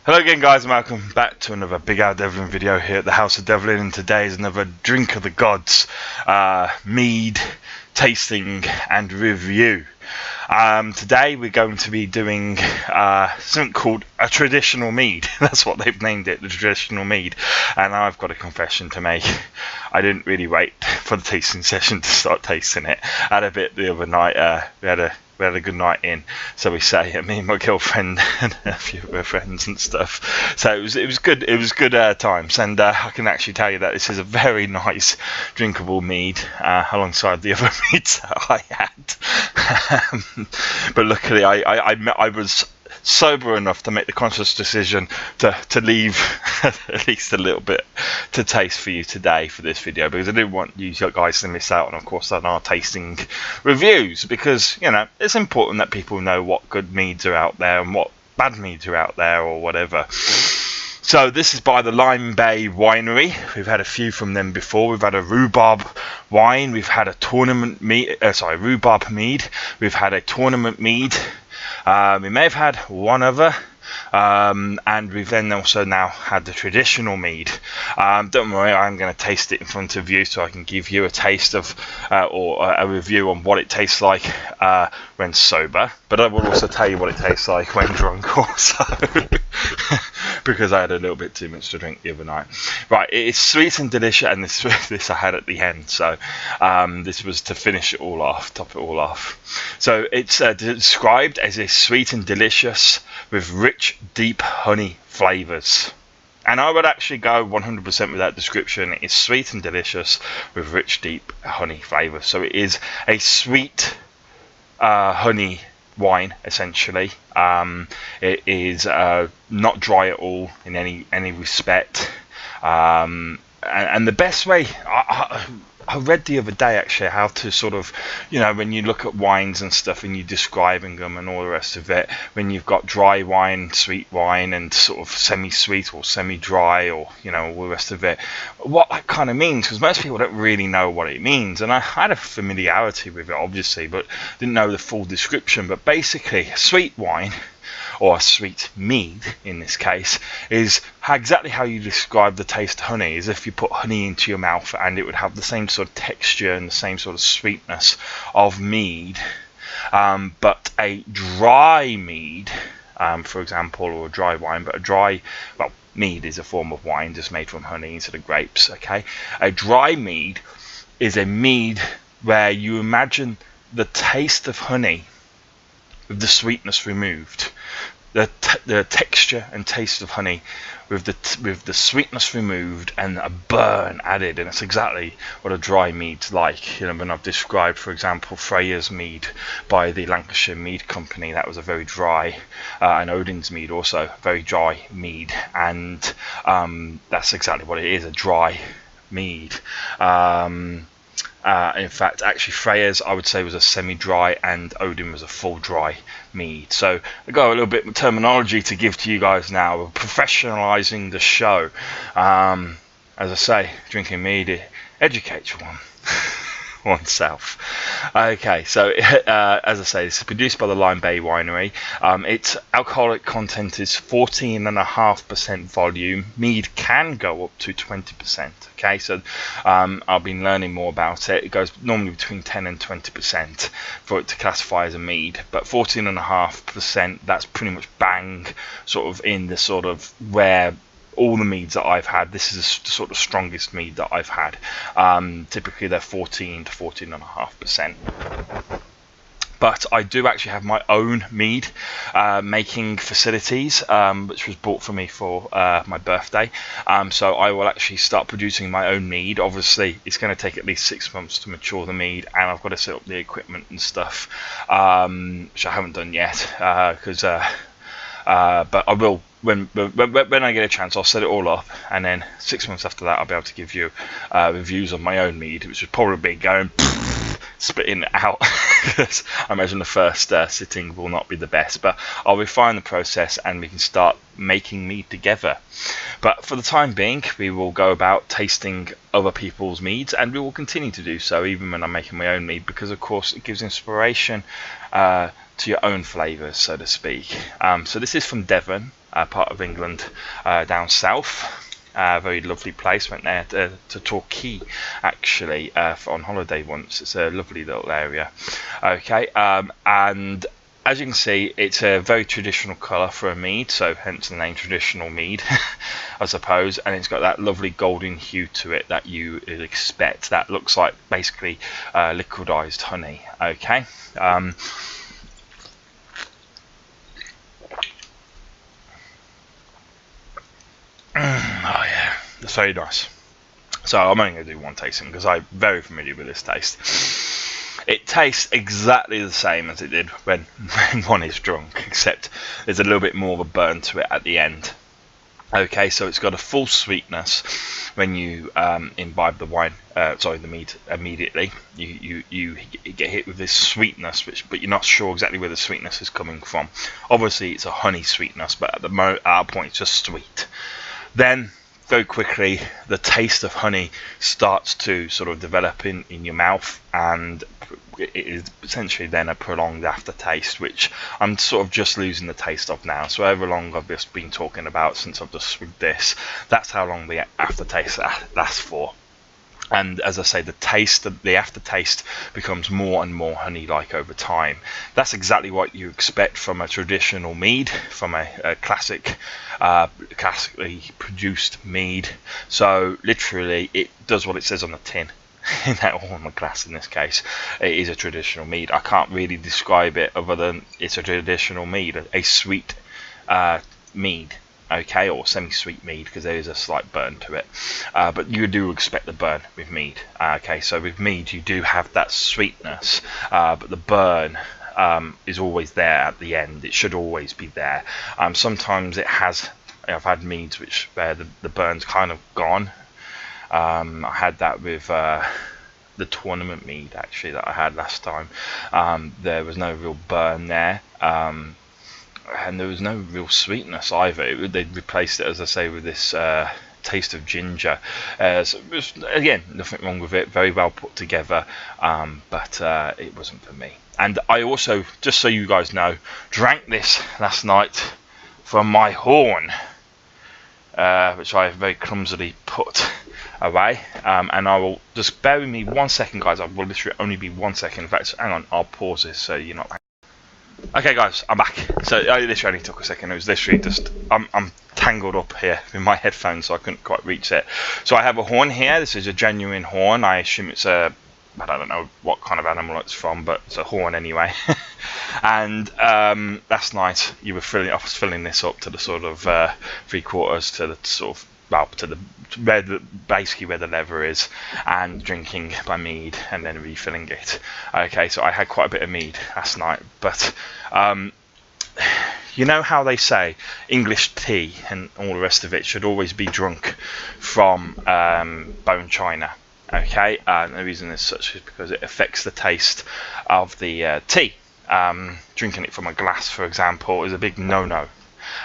Hello again guys, and welcome back to another Big Al Devlin video here at the House of Devlin, and today is another Drink of the Gods mead tasting and review. Today we're going to be doing something called a traditional mead. That's what they've named it, the traditional mead. And I've got a confession to make. I didn't really wait for the tasting session to start tasting it. I had a bit the other night. We had a good night in, so we say, me and my girlfriend and a few of her friends and stuff. So it was good. It was good times, and I can actually tell you that this is a very nice drinkable mead alongside the other meads that I had. But luckily, I was sober enough to make the conscious decision to leave at least a little bit to taste for you today for this video, because I didn't want you guys to miss out on, of course, on our tasting reviews, because it's important that people know what good meads are out there and what bad meads are out there or whatever. So this is by the Lime Bay Winery. We've had a few from them before. We've had a rhubarb wine, we've had a tournament mead, rhubarb mead, we've had a tournament mead. We may have had one other, and we've then also now had the traditional mead. Don't worry, I'm going to taste it in front of you so I can give you a taste of or a review on what it tastes like when sober, but I will also tell you what it tastes like when drunk also, because I had a little bit too much to drink the other night. Right, it is sweet and delicious, and this I had at the end, so this was to finish it all off, top it all off. So it's described as a sweet and delicious with rich, deep honey flavours. And I would actually go 100% with that description. It's sweet and delicious with rich, deep honey flavours. So it is a sweet honey wine, essentially. It is not dry at all in any respect. And the best way, I read the other day actually how to sort of, when you look at wines and stuff and you're describing them and all the rest of it, when you've got dry wine, sweet wine, and sort of semi-sweet or semi-dry, or all the rest of it, what that kind of means, because most people don't really know what it means. And I had a familiarity with it obviously, but didn't know the full description. But basically, a sweet wine, or a sweet mead in this case, is exactly how you describe the taste of honey, as if you put honey into your mouth and it would have the same sort of texture and the same sort of sweetness of mead, but a dry mead, for example, or a dry wine, but mead is a form of wine just made from honey instead of grapes, okay? A dry mead is a mead where you imagine the taste of honey with the sweetness removed, the texture and taste of honey with the sweetness removed and a burn added. And it's exactly what a dry mead's like. When I've described, for example, Freya's mead by the Lancashire Mead Company, that was a very dry, and Odin's mead also very dry mead, and that's exactly what it is, a dry mead. In fact, actually, Freya's I would say was a semi-dry, and Odin was a full dry mead. So I've got a little bit of terminology to give to you guys now. We're professionalising the show. As I say, drinking mead, it educates oneself. Okay, so as I say, this is produced by the Lime Bay Winery. Its alcoholic content is 14.5% volume. Mead can go up to 20%. Okay, so I've been learning more about it. It goes normally between 10 and 20% for it to classify as a mead, but 14.5%, that's pretty much bang, sort of in the sort of where all the meads that I've had, this is the sort of strongest mead that I've had. Typically they're 14 to 14.5%. But I do actually have my own mead making facilities, which was bought for me for my birthday. So I will actually start producing my own mead. Obviously, it's going to take at least 6 months to mature the mead, and I've got to set up the equipment and stuff, which I haven't done yet, but I will. When I get a chance, I'll set it all up, and then 6 months after that, I'll be able to give you reviews of my own mead, which would probably be going spitting it out. Because I imagine the first sitting will not be the best, but I'll refine the process and we can start making mead together. But for the time being, we will go about tasting other people's meads, and we will continue to do so even when I'm making my own mead, because of course it gives inspiration to your own flavours, so to speak. So this is from Devlin. part of England, down south. Very lovely place. Went there to Torquay actually on holiday once. It's a lovely little area. Okay, and as you can see, it's a very traditional colour for a mead, so hence the name traditional mead, I suppose. And it's got that lovely golden hue to it that you expect. That looks like basically liquidized honey. Okay. Oh yeah, it's very nice. So I'm only going to do one tasting because I'm very familiar with this taste. It tastes exactly the same as it did when one is drunk, except there's a little bit more of a burn to it at the end. Okay, so it's got a full sweetness when you imbibe the wine, the mead immediately. You get hit with this sweetness, but you're not sure exactly where the sweetness is coming from. Obviously, it's a honey sweetness, but at our point, it's just sweet. Then, very quickly, the taste of honey starts to sort of develop in your mouth, and it is essentially then a prolonged aftertaste, which I'm sort of just losing the taste of now. So however long I've just been talking about since I've just swigged this, that's how long the aftertaste lasts for. And as I say, the aftertaste becomes more and more honey-like over time. That's exactly what you expect from a traditional mead, from a classically produced mead. So literally, it does what it says on the tin. On the glass in this case, it is a traditional mead. I can't really describe it other than it's a traditional mead, a sweet mead. Okay, or semi-sweet mead, because there is a slight burn to it, but you do expect the burn with mead. Okay, so with mead you do have that sweetness, but the burn is always there at the end. It should always be there. Sometimes it has. I've had meads where the burn's kind of gone. I had that with the tournament mead actually that I had last time. There was no real burn there. And there was no real sweetness either. They'd replaced it, as I say, with this taste of ginger. So it was, again, nothing wrong with it. Very well put together, but it wasn't for me. And I also, just so you guys know, drank this last night from my horn, which I very clumsily put away. And I will just bear with me 1 second, guys. I will literally only be 1 second. In fact, hang on, I'll pause this so you're not. Okay guys, I'm back. So I literally only took a second. It was literally just I'm tangled up here with my headphones, so I couldn't quite reach it. So I have a horn here. This is a genuine horn. I assume it's I don't know what kind of animal it's from, but it's a horn anyway. And last night I was filling this up to the sort of 3/4 to the sort of to the basically where the lever is, and drinking my mead and then refilling it. Okay, so I had quite a bit of mead last night, but you know how they say English tea and all the rest of it should always be drunk from bone china. Okay, and the reason is such is because it affects the taste of the tea. Drinking it from a glass, for example, is a big no-no.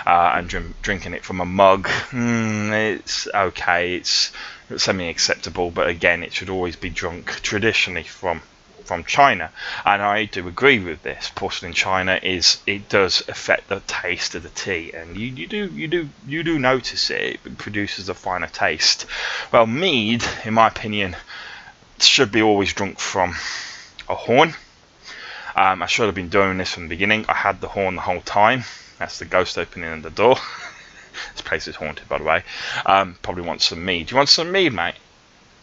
And drinking it from a mug, it's okay, it's semi-acceptable, but again, it should always be drunk traditionally from China. And I do agree with this. Porcelain china it does affect the taste of the tea, and you do notice it. It produces a finer taste. Well, mead, in my opinion, should be always drunk from a horn. I should have been doing this from the beginning. I had the horn the whole time. That's the ghost opening the door. This place is haunted, by the way. Probably want some mead. Do you want some mead, mate?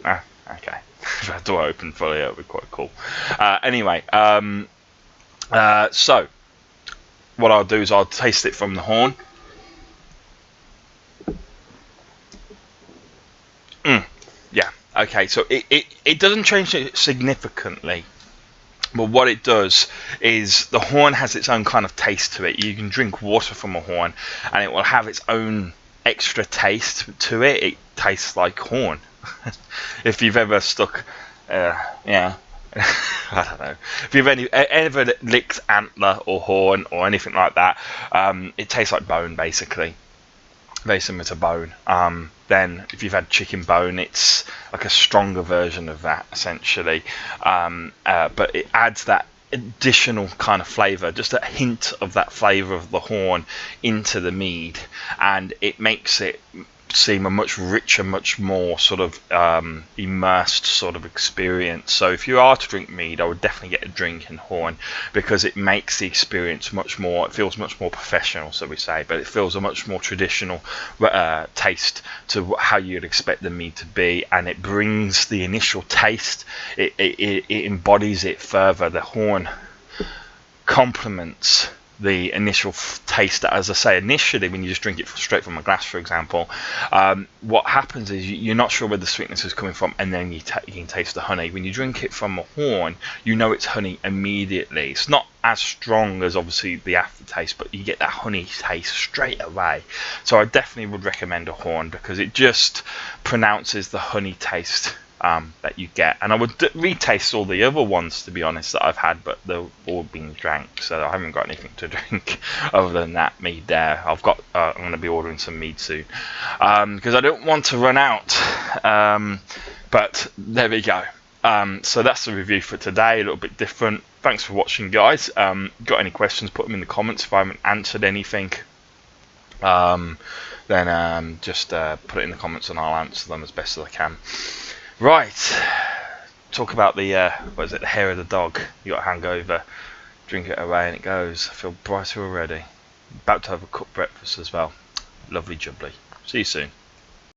Ah, okay. If that door opened fully, it would be quite cool. Anyway, so what I'll do is I'll taste it from the horn. Yeah. Okay. So it doesn't change it significantly. But what it does is the horn has its own kind of taste to it. You can drink water from a horn and it will have its own extra taste to it. It tastes like horn. If you've ever stuck, I don't know. If you've ever licked antler or horn or anything like that, it tastes like bone basically. Very similar to bone. Then if you've had chicken bone, it's like a stronger version of that essentially, but it adds that additional kind of flavour, just a hint of that flavour of the horn into the mead, and it makes it seem a much richer, much more sort of immersed sort of experience. So if you are to drink mead, I would definitely get a drink in horn, because it makes the experience much more, it feels much more professional, so we say, but it feels a much more traditional taste to how you'd expect the mead to be, and it brings the initial taste, it embodies it further. The horn complements the initial taste. As I say, initially when you just drink it straight from a glass, for example, what happens is you're not sure where the sweetness is coming from, and then you can taste the honey. When you drink it from a horn, you know it's honey immediately. It's not as strong as obviously the aftertaste, but you get that honey taste straight away. So I definitely would recommend a horn, because it just pronounces the honey taste that you get. And I would retaste all the other ones, to be honest, that I've had, but they're all being drank, so I haven't got anything to drink other than that mead there. I've got I'm going to be ordering some mead soon, because I don't want to run out, but there we go. So that's the review for today, a little bit different. Thanks for watching, guys. Got any questions, put them in the comments. If I haven't answered anything, then just put it in the comments and I'll answer them as best as I can. Right, talk about the what is it, the hair of the dog. You got a hangover, drink it away and it goes. I feel brighter already. About to have a cooked breakfast as well. Lovely jubbly. See you soon.